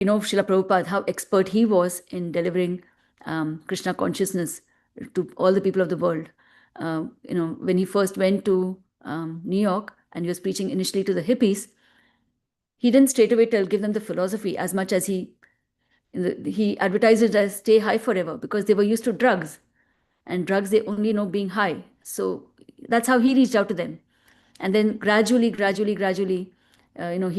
Srila Prabhupada, how expert he was in delivering Krishna consciousness to all the people of the world. When he first went to New York and he was preaching initially to the hippies, he didn't straight away give them the philosophy as much as he advertised it as stay high forever, because they were used to drugs, and drugs, they only know being high. So that's how he reached out to them. And then gradually, he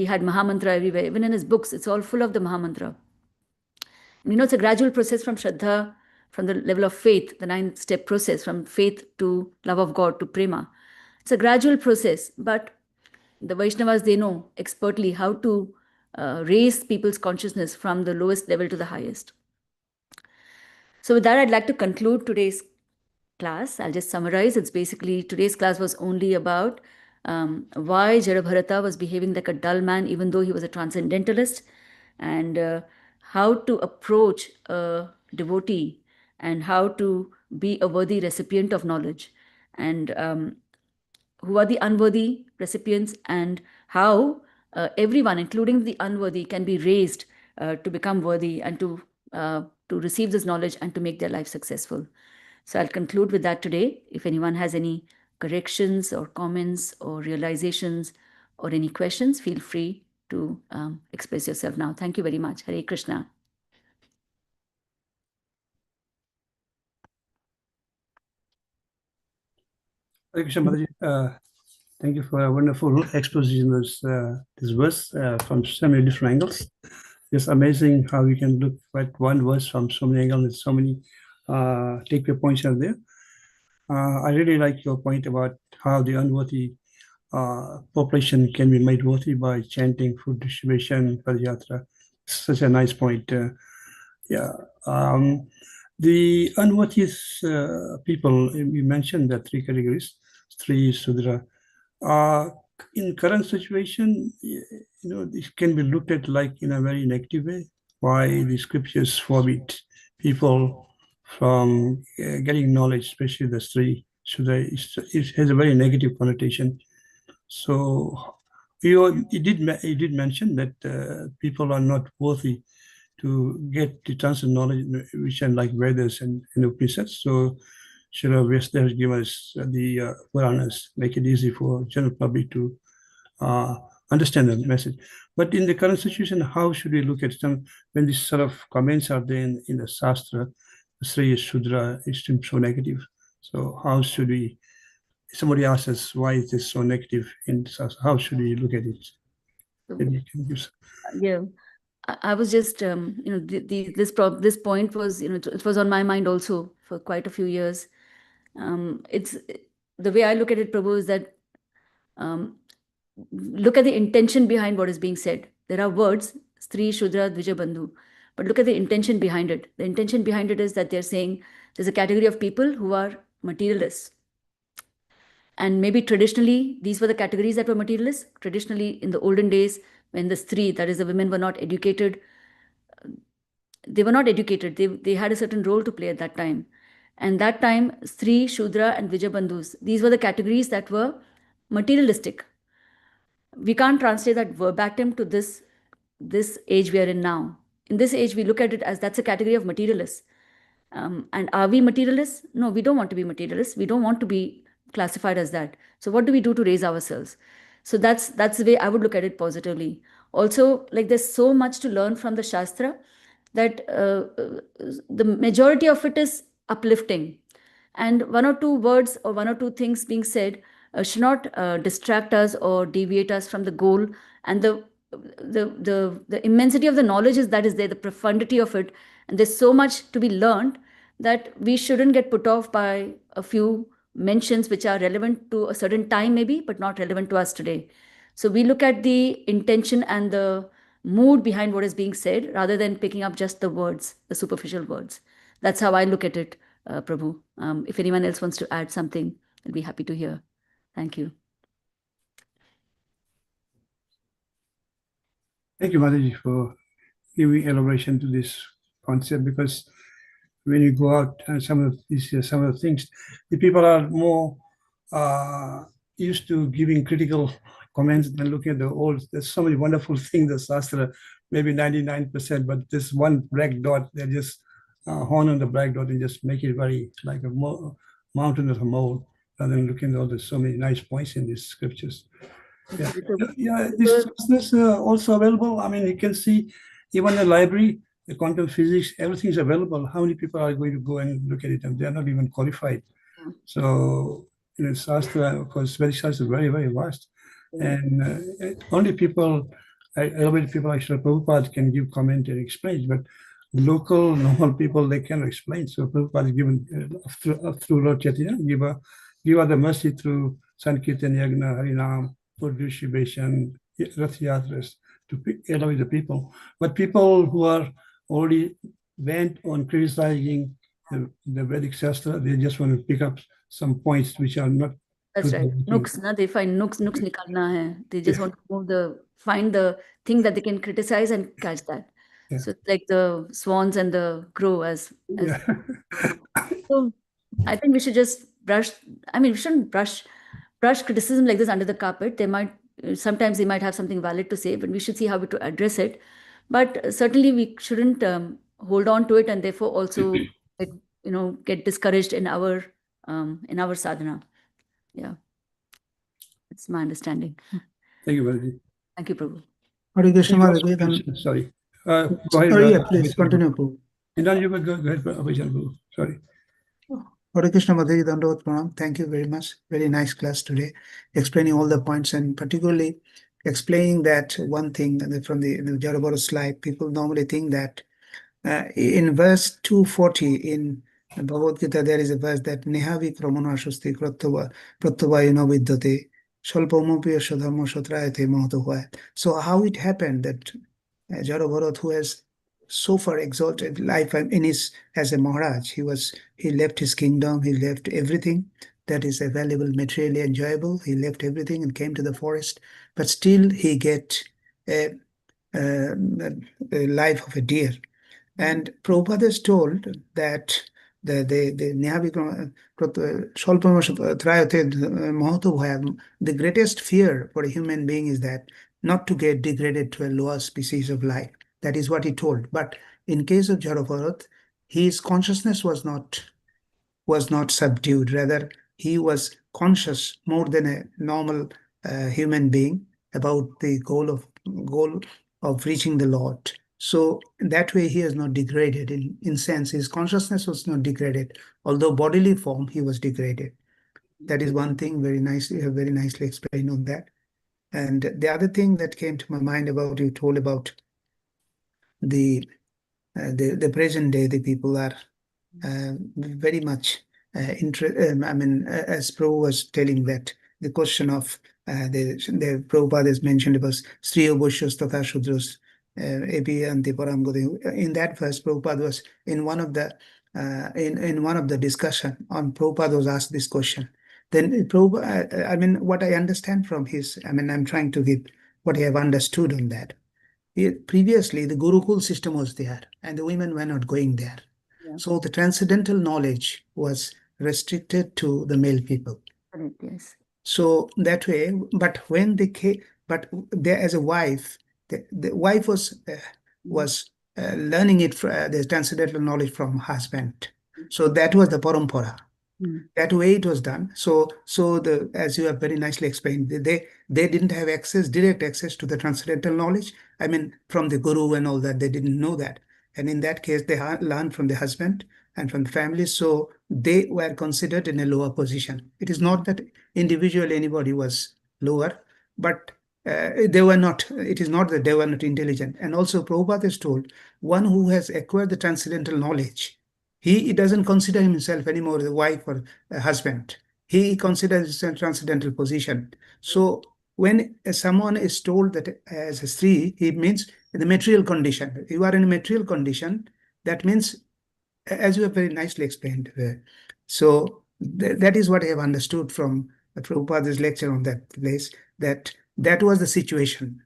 had Mahamantra everywhere. Even in his books, it's all full of the Mahamantra. It's a gradual process from Shraddha, from the level of faith, the 9-step process from faith to love of God to prema. It's a gradual process, but the Vaishnavas, they know expertly how to raise people's consciousness from the lowest level to the highest. So with that, I'd like to conclude today's class. I'll just summarize. It's basically, today's class was only about why Jarabharata was behaving like a dull man, even though he was a transcendentalist, and how to approach a devotee and how to be a worthy recipient of knowledge, and who are the unworthy recipients, and how everyone, including the unworthy, can be raised to become worthy and to receive this knowledge and to make their life successful. So I'll conclude with that today. If anyone has any corrections or comments or realizations or any questions, feel free to express yourself now. Thank you very much. Hare Krishna. Hare Krishna, Mataji. Thank you for a wonderful exposition of this verse from so many different angles. It's amazing how you can look at one verse from so many angles and so many takeaway points are there. I really like your point about how the unworthy population can be made worthy by chanting, food distribution, padayatra. Such a nice point. The unworthy people, you mentioned the 3 categories, Stri, Sudra. In current situation, this can be looked at like in a very negative way. Why the scriptures forbid people from getting knowledge, especially the Stri, Sudra, it has a very negative connotation. So you did mention that people are not worthy to get the transcendental knowledge, which are like Vedas and Upanishads. So Srila Vyasdev has given us the Puranas, make it easy for general public to understand the message. But in the current situation, how should we look at some when these sort of comments are there in the Shastra, Sri Shudra is so negative. So how should we? Somebody asks us why is this so negative in Shastra? How should we look at it? Yeah. I was just, this point was, it was on my mind also for quite a few years. It's the way I look at it, Prabhu, is that look at the intention behind what is being said. There are words, Stri, Shudra, Dvija, Bandhu, but look at the intention behind it. The intention behind it is that they're saying there's a category of people who are materialists. And maybe traditionally, these were the categories that were materialists. Traditionally, in the olden days, when the Stri, that is the women, were not educated, they were not educated. They had a certain role to play at that time. And that time, Stri, Shudra, and Vijabandhus, these were the categories that were materialistic. We can't translate that verbatim to this age we are in now. In this age, we look at it as that's a category of materialists. And are we materialists? No, we don't want to be materialists. We don't want to be classified as that. So what do we do to raise ourselves? So that's the way I would look at it positively. Also, like there's so much to learn from the Shastra that the majority of it is uplifting. And 1 or 2 words or 1 or 2 things being said should not distract us or deviate us from the goal. And the immensity of the knowledge is there, the profundity of it. And there's so much to be learned that we shouldn't get put off by a few mentions which are relevant to a certain time maybe, but not relevant to us today. So we look at the intention and the mood behind what is being said rather than picking up just the words, the superficial words. That's how I look at it, Prabhu. If anyone else wants to add something, I'll be happy to hear. Thank you. Thank you, Mataji, for giving elaboration to this concept, because when you go out and some of the things, the people are more used to giving critical comments than looking at the old. There's so many wonderful things the Shastra maybe 99%, but this one black dot, they just hone on the black dot and just make it very like a mountain of a mole, rather than looking at all the so many nice points in these scriptures. Yeah, yeah. This is also available. I mean, you can see even the library, the quantum physics, everything is available. How many people are going to go and look at it? And they're not even qualified. So, Shastra, of course, Vedic Shastra is very, very vast. And only people, elevated people like Srila Prabhupada can give comment and explain, but local, normal people, they cannot explain. So Prabhupada is given through Lord Chaitanya, give us the mercy through Sankirtan, Yagna, Harinam, Purdushabation, Rath Yatras to elevate the people. But people who are already bent on criticizing the Vedic Shastra, they just want to pick up some points which are not. That's right. Nooks, na, they find nooks nikalna hai. They just want to find the thing that they can criticize and catch that. Yeah. So it's like the swans and the crow as Yeah. So I think we should just we shouldn't brush criticism like this under the carpet. Sometimes they might have something valid to say, but we should see how to address it. But certainly we shouldn't hold on to it and therefore also get discouraged in our sadhana. Yeah, that's my understanding. Thank you, Balaji. Thank you, Prabhu. Hare Krishna Maharaj. Sorry. Go ahead. Oh, yeah, please continue, Prabhu. No, you go ahead, Prabhu. Sorry. Hare Krishna Madhuri Dandavat Pranam. Thank you very much. Very nice class today, explaining all the points and particularly explaining that one thing from the Jarabara slide. People normally think that in verse 240 in Bhagavad Gita, there is a verse that Nehavi Kramana Shusti Prattavayana Vidyate Shalpamopiya Shadharma Shatrayate Mahatohaya. So how it happened that Jarabharat, who has so far exalted life in as a Maharaj, he left his kingdom, he left everything that is available, materially enjoyable. He left everything and came to the forest, but still he get a life of a deer. And Prabhupada is told that the greatest fear for a human being is that not to get degraded to a lower species of life. That is what he told. But in case of Jarabharat, his consciousness was not subdued. Rather, he was conscious more than a normal human being about the goal of reaching the Lord. So that way he is not degraded. In sense, his consciousness was not degraded, although bodily form he was degraded. That is one thing very nicely explained on that. And the other thing that came to my mind about you told about the present day, the people are very much interested. As Prabhu was telling that the question of the Prabhupada has mentioned about Striyo Bhushos Tatha Shudros Epi Anti Param Goti. In that verse, Prabhupada was in one of the discussion on Prabhupada was asked this question. Then Prabhupada, what I understand from his, I'm trying to give what I have understood on that. Previously, the Gurukul system was there, and the women were not going there. Yeah. So the transcendental knowledge was restricted to the male people. Yes. So that way, but when they came, but there as a wife, the wife was learning it the transcendental knowledge from husband. So that was the parampara. That way it was done. So as you have very nicely explained, they didn't have direct access to the transcendental knowledge. From the guru and all that, they didn't know that. And in that case, they learned from the husband and from the family. So they were considered in a lower position. It is not that individually anybody was lower, but they were not. It is not that they were not intelligent. And also Prabhupada is told, one who has acquired the transcendental knowledge, he doesn't consider himself anymore the wife or a husband. He considers his transcendental position. So when someone is told that as a Sri, he means in the material condition. You are in a material condition, that means, as you have very nicely explained. So that is what I have understood from Prabhupada's lecture on that place, that was the situation.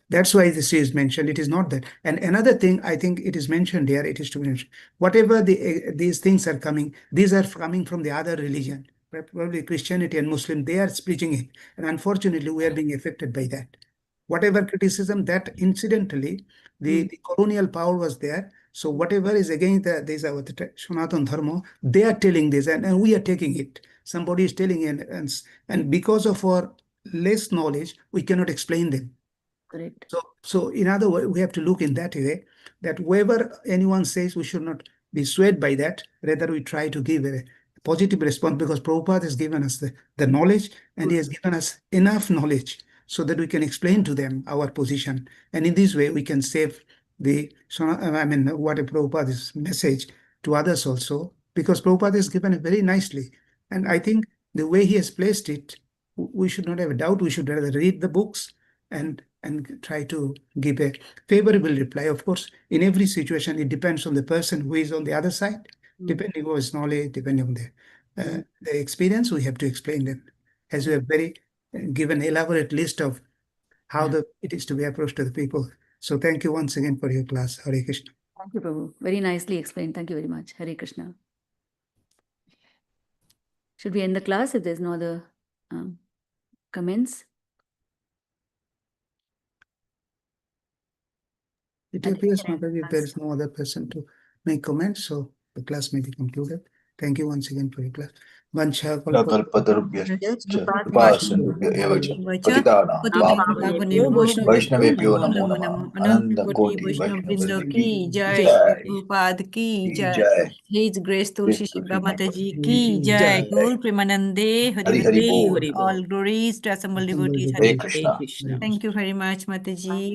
That's why this is mentioned. It is not that. And another thing, I think it is mentioned here, it is to mention, whatever these things are coming, these are coming from the other religion, probably Christianity and Muslim, they are preaching it. And unfortunately, we are being affected by that. whatever criticism that incidentally, the colonial power was there. So whatever is against this our Sanatana Dharma, they are telling this, and we are taking it. Somebody is telling, and because of our less knowledge, we cannot explain them. Correct. So in other words, we have to look in that way that whoever anyone says, we should not be swayed by that. Rather, we try to give a positive response, because Prabhupada has given us the knowledge, and he has given us enough knowledge so that we can explain to them our position. And in this way, we can save what a Prabhupada's message to others also, because Prabhupada has given it very nicely. And I think the way he has placed it, we should not have a doubt. We should rather read the books and try to give a favorable reply. Of course, in every situation, it depends on the person who is on the other side. Depending on his knowledge, depending on the experience, we have to explain them. As we have very given elaborate list of how it is to be approached to the people. So thank you once again for your class. Hare Krishna. Thank you, Prabhu. Very nicely explained. Thank you very much. Hare Krishna. Should we end the class if there's no other comments? It appears, Mataji, there is no other person to make comments, so the class may be concluded. Thank you once again for your class. वैष्णवेभ्यो नमो नमः अनंत कोटि वैष्णव की जय। प्रभुपाद की जय। His Grace Tulasi Sevya Mataji की जय। Gaur Premanande Hari Hari Bol। All glories to assembled devotees. Hare Krishna. Thank you very much, Mataji.